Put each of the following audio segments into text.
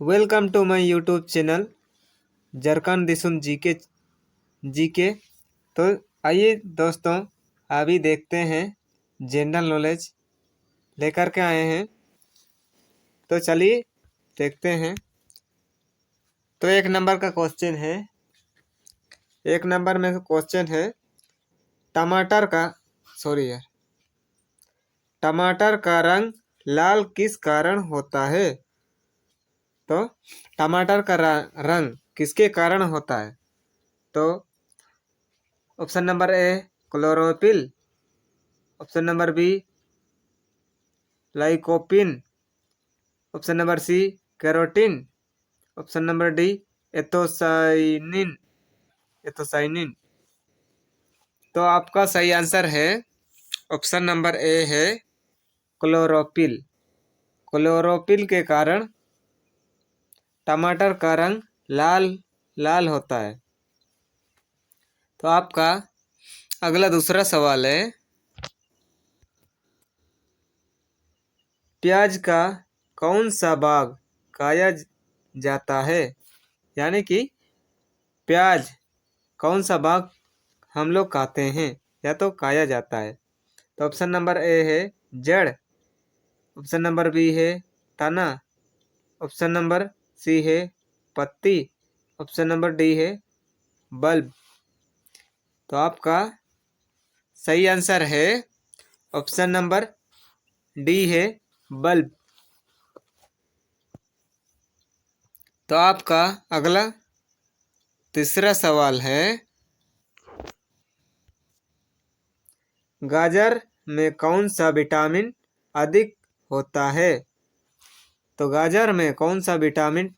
Welcome to my YouTube channel Jharkhand Disum GK. तो आइए दोस्तों, अभी देखते हैं जनरल नॉलेज लेकर के आए हैं। तो चलिए देखते हैं। तो एक नंबर का क्वेश्चन है। एक नंबर में क्वेश्चन है टमाटर का टमाटर का रंग लाल किस कारण होता है। तो टमाटर का रंग किसके कारण होता है। तो option number A chlorophyll, option number B lycopene, option number C carotene, option number D anthocyanin. तो आपका सही आंसर है ऑप्शन नंबर ए है क्लोरोफिल। क्लोरोफिल के कारण टमाटर का रंग लाल लाल होता है। तो आपका अगला दूसरा सवाल है प्याज का कौन सा बाग खाया जाता है। यानी कि प्याज कौन सा बाग हम लोग खाते हैं या तो खाया जाता है। तो ऑप्शन नंबर ए है जड़, ऑप्शन नंबर बी है तना, ऑप्शन नंबर सी है पत्ती, ऑप्शन नंबर डी है बल्ब। तो आपका सही आंसर है ऑप्शन नंबर डी है बल्ब। तो आपका अगला तीसरा सवाल है गाजर में कौन सा विटामिन अधिक होता है। तो गाजर में कौन सा विटामिन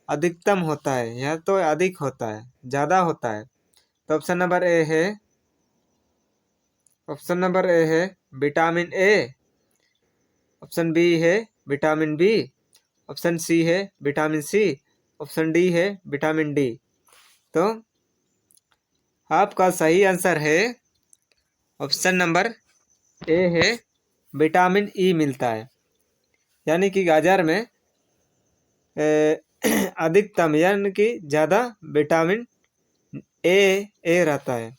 अधिकतम होता है या तो अधिक होता है, ज़्यादा होता है। तो ऑप्शन नंबर ए है विटामिन ए, ऑप्शन बी है विटामिन बी, ऑप्शन सी है विटामिन सी, ऑप्शन डी है विटामिन डी। तो आपका सही आंसर है ऑप्शन नंबर ए है विटामिन ई मिलता है। यानी कि गाजर में अधिकतम यानी कि ज़्यादा विटामिन ए रहता है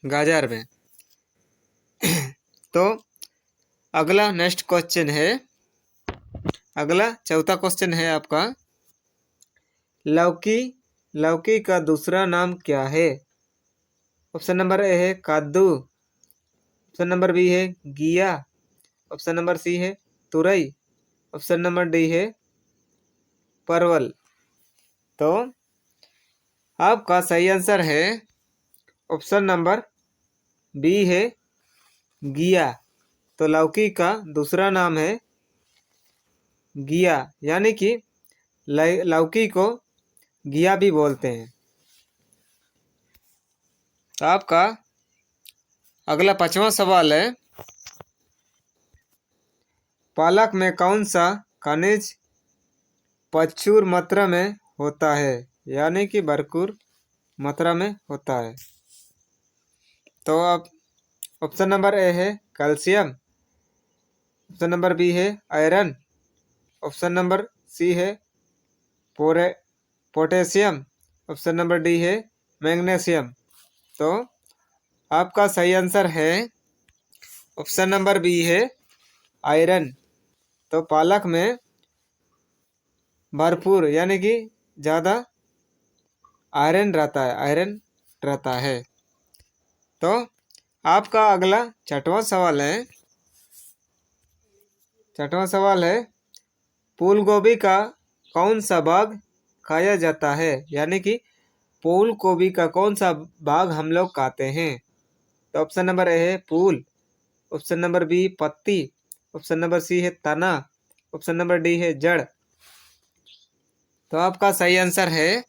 गाजर में। तो अगला नेक्स्ट क्वेश्चन है, अगला चौथा क्वेश्चन है आपका लौकी का दूसरा नाम क्या है। ऑप्शन नंबर ए है कद्दू, ऑप्शन नंबर बी है घिया, ऑप्शन नंबर सी है तुरई, ऑप्शन नंबर डी है परवल। तो आपका सही आंसर है ऑप्शन नंबर बी है घिया। तो लौकी का दूसरा नाम है घिया, यानी कि लौकी को घिया भी बोलते हैं। तो आपका अगला पांचवा सवाल है पालक में कौन सा खनिज प्रचुर मात्रा में होता है, यानी कि भरपूर मात्रा में होता है। तो अब ऑप्शन नंबर ए है कैल्शियम, ऑप्शन नंबर बी है आयरन, ऑप्शन नंबर सी है पोटेशियम, ऑप्शन नंबर डी है मैग्नीशियम। तो आपका सही आंसर है ऑप्शन नंबर बी है आयरन। तो पालक में भरपूर यानी कि ज़्यादा आयरन रहता है। तो आपका अगला छठवां सवाल है फूल गोभी का कौन सा बाग खाया जाता है। यानी कि फूल गोभी का कौन सा बाग हम लोग खाते हैं। तो ऑप्शन नंबर ए है फूल, ऑप्शन नंबर बी पत्ती, ऑप्शन नंबर सी है तना, ऑप्शन नंबर डी है जड़। तो आपका सही आंसर है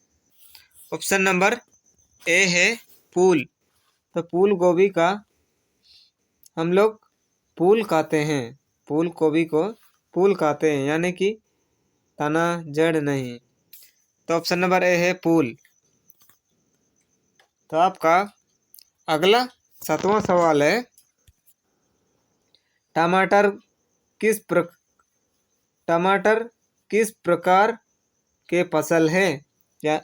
ऑप्शन नंबर ए है फूल। तो फूल गोभी का हम लोग फूल खाते हैं, फूल गोभी को फूल खाते हैं, यानी कि तना जड़ नहीं। तो ऑप्शन नंबर ए है फूल। तो आपका अगला सातवां सवाल है टमाटर किस प्रकार के फसल है? या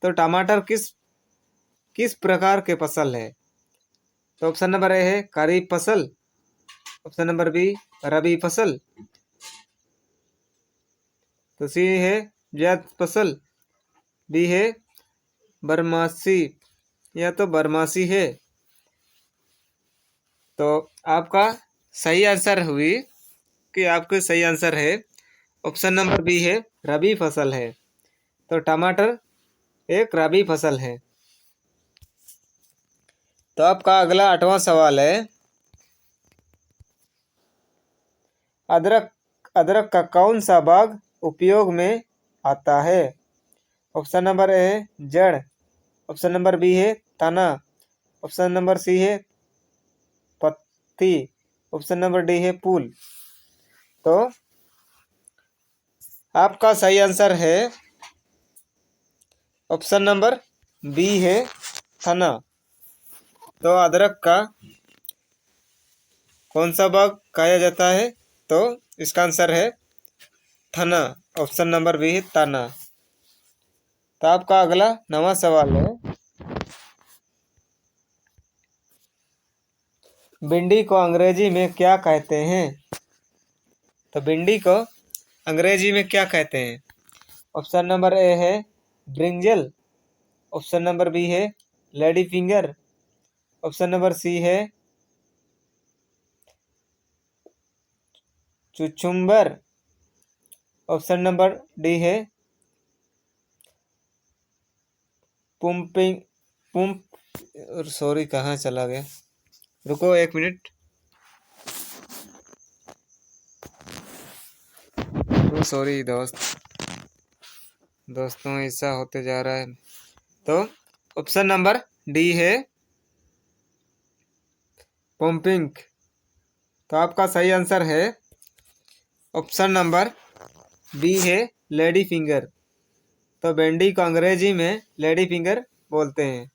तो टमाटर किस किस प्रकार के फसल है? तो ऑप्शन नंबर ए है खरीफ फसल, ऑप्शन नंबर बी रबी फसल, तो सी है जायद फसल, बी है बरमासी या तो बरमासी है। तो आपका सही आंसर हुई कि आपका सही आंसर है ऑप्शन नंबर बी है रबी फसल है। तो टमाटर एक रबी फसल है। तो आपका अगला 8वां सवाल है, अदरक अदरक का कौन सा भाग उपयोग में आता है? ऑप्शन नंबर ए है जड़, ऑप्शन नंबर बी है तना, ऑप्शन नंबर सी है पत्ती, ऑप्शन नंबर डी है फूल। तो आपका सही आंसर है ऑप्शन नंबर बी है तना। तो अदरक का कौन सा भाग खाया जाता है? तो इसका आंसर है तना, ऑप्शन नंबर बी है तना। तो आपका अगला 9वां सवाल है, भिंडी को अंग्रेजी में क्या कहते हैं? तो भिंडी को अंग्रेजी में क्या कहते हैं? ऑप्शन नंबर ए है ब्रिंजल, ऑप्शन नंबर बी है lady finger, option number C है चुचुम्बर, ऑप्शन नंबर डी है पुम्पिंग पुम्प सॉरी कहाँ चला गया, रुको 1 मिनट। सॉरी दोस्तों ऐसा होते जा रहा है। तो ऑप्शन नंबर डी है पंपिंग। तो आपका सही आंसर है ऑप्शन नंबर बी है लेडी फिंगर। तो भिंडी को अंग्रेजी में लेडी फिंगर बोलते हैं।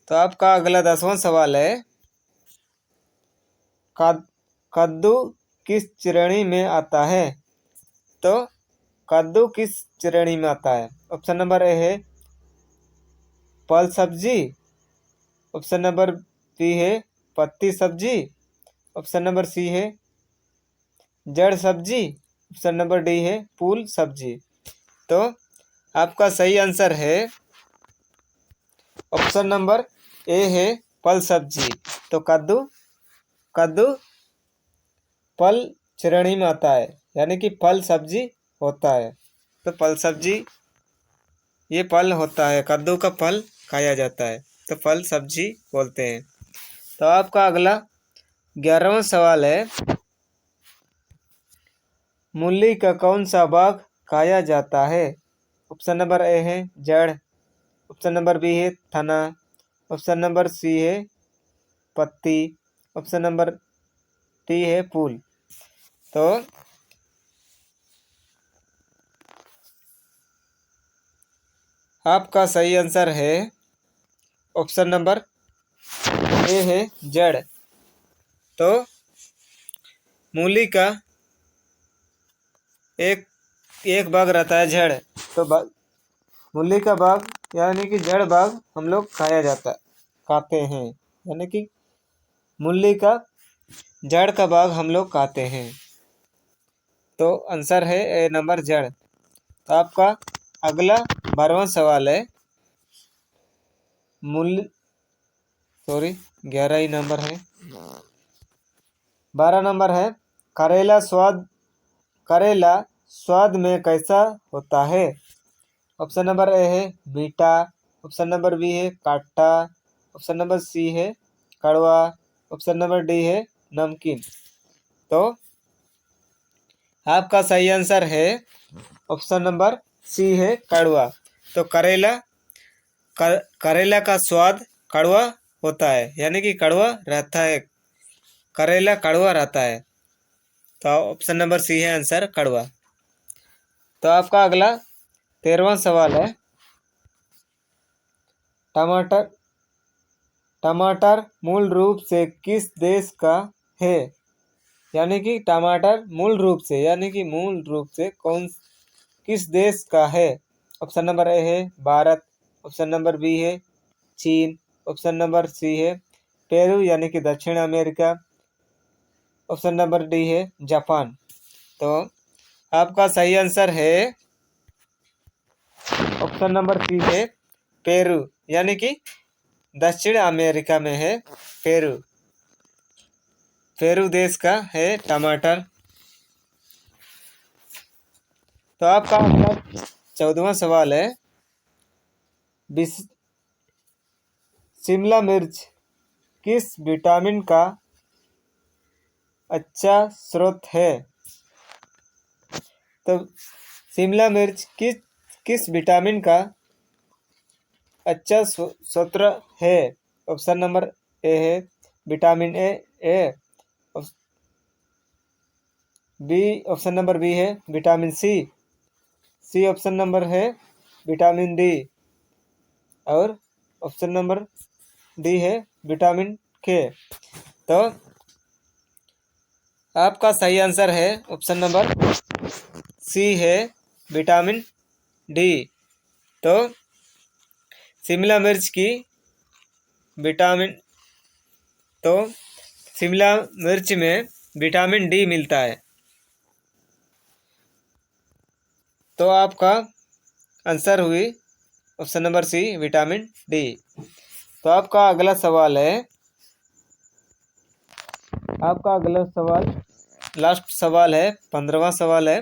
तो आपका अगला 10वां सवाल है, कद्दू किस श्रेणी में आता है? तो कद्दू किस श्रेणी में आता है? ऑप्शन नंबर ए है फल सब्जी, ऑप्शन नंबर बी है पत्ती सब्जी, ऑप्शन नंबर सी है जड़ सब्जी, ऑप्शन नंबर डी है फूल सब्जी। तो आपका सही आंसर है ऑप्शन नंबर ए है फल सब्जी। तो कद्दू फल श्रेणी में आता है, यानी कि फल सब्जी होता है। तो फल सब्जी ये फल होता है, कद्दू का फल खाया जाता है, तो फल सब्जी बोलते हैं। तो आपका अगला 11वां सवाल है, मूली का कौन सा भाग खाया जाता है? ऑप्शन नंबर ए है जड़, ऑप्शन नंबर बी है तना, ऑप्शन नंबर सी है पत्ती, ऑप्शन नंबर डी है फूल। तो आपका सही आंसर है ऑप्शन नंबर ए है जड़। तो मूली का एक एक भाग रहता है जड़, तो मूली का भाग यानी कि जड़ भाग हम लोग खाते हैं, यानी कि मूली का जड़ का भाग हम लोग खाते हैं। तो आंसर है ए नंबर जड़। तो आपका अगला 12वां सवाल है, मूली सॉरी 11 ही नंबर है, 12 नंबर है, करेला स्वाद में कैसा होता है? ऑप्शन नंबर ए है मीठा, ऑप्शन नंबर बी है काटा, ऑप्शन नंबर सी है कड़वा, ऑप्शन नंबर डी है नमकीन। तो आपका सही आंसर है ऑप्शन नंबर सी है कड़वा। तो करेला का स्वाद कड़वा होता है, यानी कि कड़वा रहता है, करेला कड़वा रहता है। तो ऑप्शन नंबर सी है आंसर कड़वा। तो आपका अगला 13वां सवाल है, टमाटर मूल रूप से किस देश का है? यानी कि टमाटर मूल रूप से किस देश का है? ऑप्शन नंबर ए है भारत, ऑप्शन नंबर बी है चीन, ऑप्शन नंबर सी है पेरू यानी कि दक्षिण अमेरिका, ऑप्शन नंबर डी है जापान। तो आपका सही आंसर है ऑप्शन नंबर सी है पेरू, यानी कि दक्षिण अमेरिका में है पेरू। पेरू देश का है टमाटर। तो आपका 14वां सवाल है, शिमला मिर्च किस विटामिन का अच्छा स्रोत है? तो शिमला मिर्च किस विटामिन का अच्छा स्रोत है? ऑप्शन नंबर ए है vitamin A, B option number B है विटामिन सी ऑप्शन नंबर है विटामिन डी, और ऑप्शन नंबर डी है विटामिन के। तो आपका सही आंसर है ऑप्शन नंबर सी है विटामिन डी। तो शिमला मिर्च की विटामिन तो शिमला मिर्च में विटामिन डी मिलता है। तो आपका आंसर हुई option number C vitamin D. तो आपका अगला सवाल है, लास्ट सवाल है, 15वां सवाल है।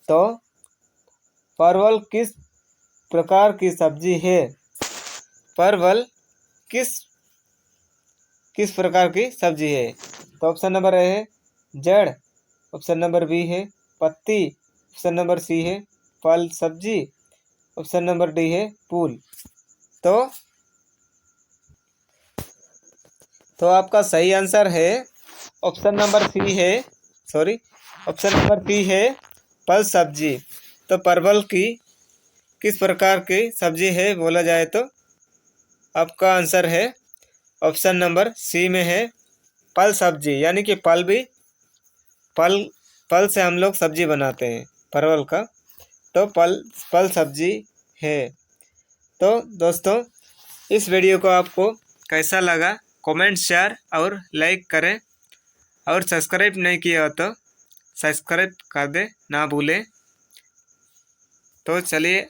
तो परवल किस प्रकार की सब्जी है? परवल किस प्रकार की सब्जी है? तो ऑप्शन नंबर ए है जड़, ऑप्शन नंबर बी है पत्ती, ऑप्शन नंबर सी है फल सब्जी, ऑप्शन नंबर डी है फूल। तो आपका सही आंसर है ऑप्शन नंबर सी है फल सब्जी। तो परवल की किस प्रकार की सब्जी है बोला जाए तो आपका आंसर है ऑप्शन नंबर सी में है फल सब्जी, यानी कि फल से हम लोग सब्जी बनाते हैं परवल का, तो फल सब्जी है। तो दोस्तों इस वीडियो को आपको कैसा लगा कमेंट शेयर और लाइक करें, और सब्सक्राइब नहीं किया हो तो सब्सक्राइब कर दे ना भूलें। तो चलिए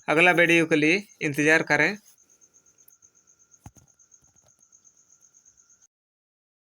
अगला वीडियो के लिए इंतज़ार करें।